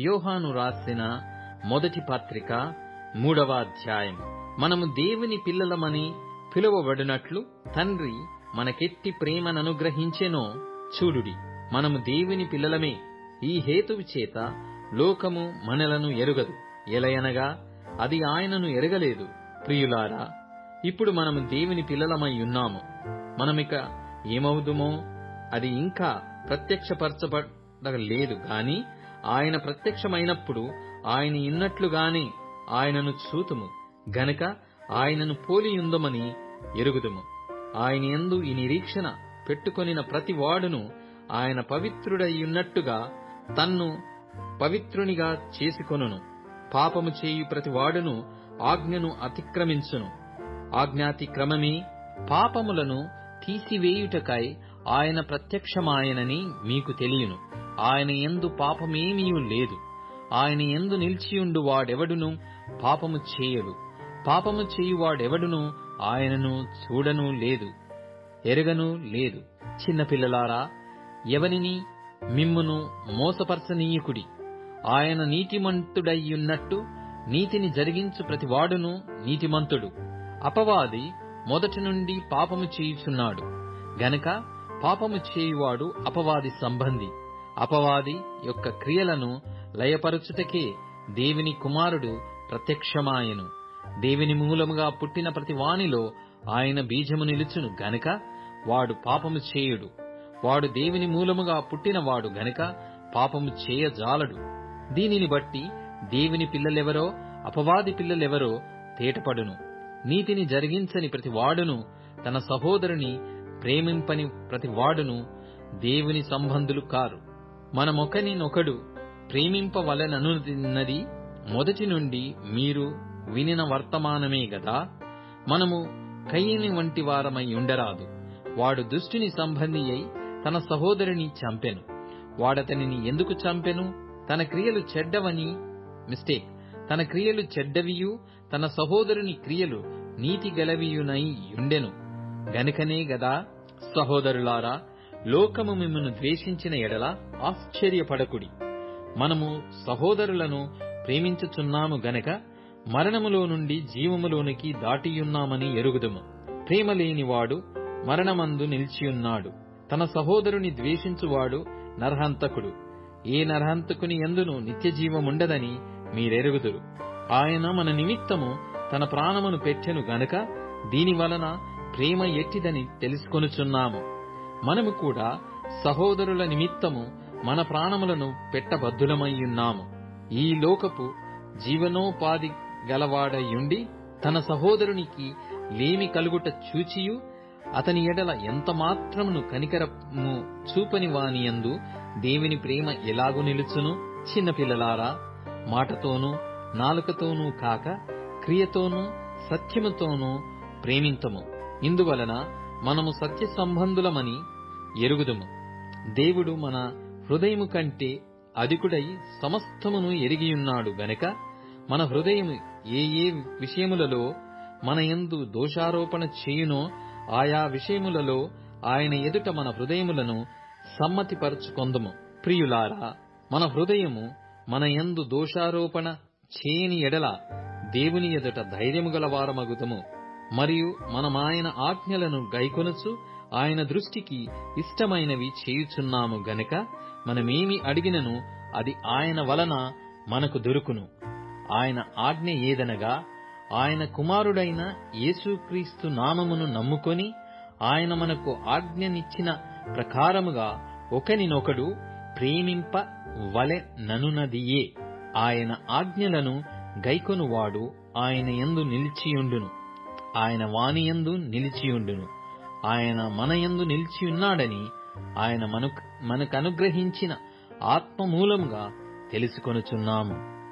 యోహాను రాసిన మొదటి పత్రిక 3వ అధ్యాయం. మనము దేవుని పిల్లలమని పిలువబడినట్లు తండ్రి మనకెట్టి ప్రేమననుగ్రహించెనో చూడుడి. మనము దేవుని పిల్లలమే. ఈ హేతువు చేత లోకము మనలను ఎరుగదు, ఎలయనగా అది ఆయనను ఎరగలేదు. ప్రియులారా, ఇప్పుడు మనము దేవుని పిల్లలమై ఉన్నాము. మనమిక ఏమవుదుమో అది ఇంకా ప్రత్యక్షపరచబడలేదు గాని ఆయన ప్రత్యక్షమైనప్పుడు ఆయన ఉన్నట్లుగానే ఆయనను చూతుము గనక ఆయనను పోలియుందమని ఎరుగుదుము. ఆయన యందు ఈ నిరీక్షణ పెట్టుకొనిన ప్రతి వాడును ఆయన పవిత్రుడయ్యున్నట్టుగా తన్ను పవిత్రునిగా చేసుకొనును. పాపము చేయు ప్రతి వాడును ఆజ్ఞను అతిక్రమించును. ఆజ్ఞాతిక్రమమే పాపములను తీసివేయుటకై ఆయన ప్రత్యక్షమాయనని మీకు తెలియను. ఆయన యందు పాపమేమీయూ లేదు. ఆయన యందు నిలిచియుండు వాడెవడును పాపము చేయడు. పాపము చేయువాడెవడును ఆయనను చూడను లేదు, ఎరగను లేదు. చిన్నపిల్లలారా, ఎవనిని మిమ్మును మోసపరచనీయకుడి. ఆయన నీతిమంతుడయ్యున్నట్టు నీతిని జరిగించు ప్రతివాడును నీతిమంతుడు. అపవాది మొదటి నుండి పాపము చేయుచున్నాడు గనక పాపము చేయువాడు అపవాది సంబంధి. అపవాది యొక్క క్రియలను లయపరచుటకే దేవుని కుమారుడు ప్రత్యక్షమాయెను. దేవుని మూలముగా పుట్టిన ప్రతి వానిలో ఆయన బీజము నిలుచును గనక వాడు పాపము చేయుడు. వాడు దేవుని మూలముగా పుట్టినవాడు గనక పాపము చేయజాలడు. దీనిని బట్టి దేవుని పిల్లలెవరో అపవాది పిల్లలెవరో తేటపడును. నీతిని జరిగించని ప్రతి వాడును తన సహోదరుని ప్రేమింపని ప్రతి వాడును దేవుని సంబంధులు కారు. మనమొకనినొకడు ప్రేమింపవలెననున్నది మొదటి నుండి మీరు వినిన వర్తమానమే గదా. మనము కయీను వంటి వారమై ఉండరాదు. వాడు దుష్టుని సంబంధి అయి తన సహోదరుని చంపెను. వాడతనిని ఎందుకు చంపెను? తన క్రియలు చెడ్డవియు తన సహోదరుని క్రియలు నీతి గలవియునై ఉండెను గనుకనే గదా. సహోదరులారా, లోకము మిమ్మును ద్వేషించిన ఎడల ఆశ్చర్యపడకుడి. మనము సహోదరులను ప్రేమించుచున్నాము గనక మరణములో నుండి జీవములోనికి దాటియున్నామని ఎరుగుదుము. ప్రేమ లేనివాడు మరణమందు నిలిచియున్నాడు. తన సహోదరుని ద్వేషించువాడు నరహంతకుడు. ఏ నరహంతకుని యందును నిత్యజీవముండదని మీరెరుగుదురు. ఆయన మన నిమిత్తము తన ప్రాణమును పెట్టెను గనక దీనివలన ప్రేమ ఎట్టిదని తెలుసుకొనుచున్నాము. మనము కూడా సహోదరుల నిమిత్తము మన ప్రాణములను పెట్టబద్ధులమయ్యున్నాము. ఈ లోకపు జీవనోపాధి గలవాడయుండి తన సహోదరునికి లేమి కలుగుట చూచియు అతని ఎడల ఎంత మాత్రమును కనికరము చూపని వానియందు దేవుని ప్రేమ ఎలాగు నిలుచును? చిన్నపిల్లలారా, మాటతోనూ నాలుకతోనూ కాక క్రియతోనూ సత్యముతోనూ ప్రేమింతము. ఇందువలన మనము సత్య సంబంధులమని ఎరుగుదుము. దేవుడు మన హృదయము కంటే అధికుడై సమస్తమును ఎరిగియున్నాడు గనక మన హృదయము ఏ ఏ విషయములలో మన యందు దోషారోపణ చేయునో ఆయా విషయములలో ఆయన ఎదుట మన హృదయములను సమ్మతిపరచుకొందుము. ప్రియులారా, మన హృదయము మన యందు దోషారోపణ చేయని ఎడల దేవుని ఎదుట ధైర్యము గలవారమగుదుము. మరియు మనమాయన ఆజ్ఞలను గైకొనుచు ఆయన దృష్టికి ఇష్టమైనవి చేయుచున్నాము గనక మనమేమి అడిగినను అది ఆయన వలన మనకు దొరుకును. ఆయన ఆజ్ఞ ఏదనగా, ఆయన కుమారుడైన యేసుక్రీస్తు నామమును నమ్ముకొని ఆయన మనకు ఆజ్ఞనిచ్చిన ప్రకారముగా ఒకనినొకడు ప్రేమింప వలెననున్నదియే. ఆయన ఆజ్ఞలను గైకొనువాడు ఆయన యందు నిలిచియుండును, ఆయన వానియందు నిలిచియుండును. ఆయన మన యందు నిలిచియున్నాడని ఆయన మనకనుగ్రహించిన ఆత్మ మూలముగా తెలుసుకొనుచున్నాము.